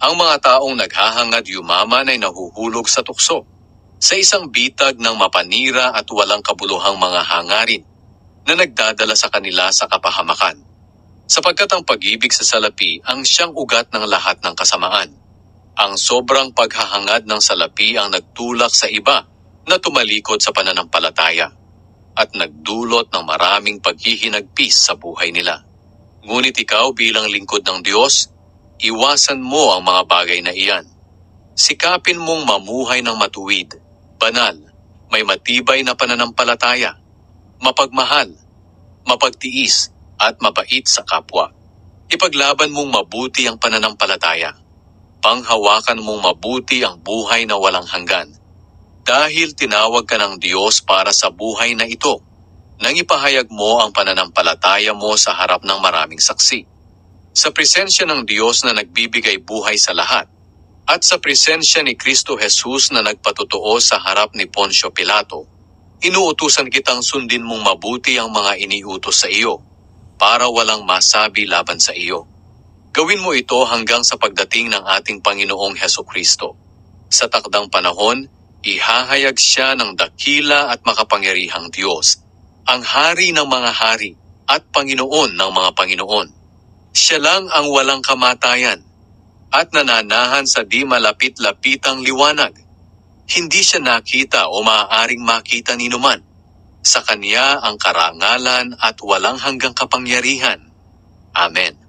Ang mga taong naghahangad yumaman ay nahuhulog sa tukso, sa isang bitag ng mapanira at walang kabuluhang mga hangarin na nagdadala sa kanila sa kapahamakan. Sapagkat ang pag-ibig sa salapi ang siyang ugat ng lahat ng kasamaan. Ang sobrang paghahangad ng salapi ang nagtulak sa iba na tumalikod sa pananampalataya at nagdulot ng maraming paghihinagpis sa buhay nila. Ngunit ikaw bilang lingkod ng Diyos, iwasan mo ang mga bagay na iyan. Sikapin mong mamuhay ng matuwid, banal, may matibay na pananampalataya, mapagmahal, mapagtiis, at mabait sa kapwa. Ipaglaban mong mabuti ang pananampalataya. Panghawakan mong mabuti ang buhay na walang hanggan. Dahil tinawag ka ng Diyos para sa buhay na ito, nang ipahayag mo ang pananampalataya mo sa harap ng maraming saksi. Sa presensya ng Diyos na nagbibigay buhay sa lahat, at sa presensya ni Kristo Jesus na nagpatotoo sa harap ni Poncio Pilato, inuutusan kitang sundin mong mabuti ang mga iniutos sa iyo, para walang masabi laban sa iyo. Gawin mo ito hanggang sa pagdating ng ating Panginoong Hesukristo. Sa takdang panahon, ihahayag siya ng dakila at makapangyarihang Diyos, ang Hari ng mga hari at Panginoon ng mga Panginoon. Siya lang ang walang kamatayan at nananahan sa di malapit-lapitang liwanag. Hindi siya nakita o maaaring makita ni numan. Sa Kanya ang karangalan at walang hanggang kapangyarihan. Amen.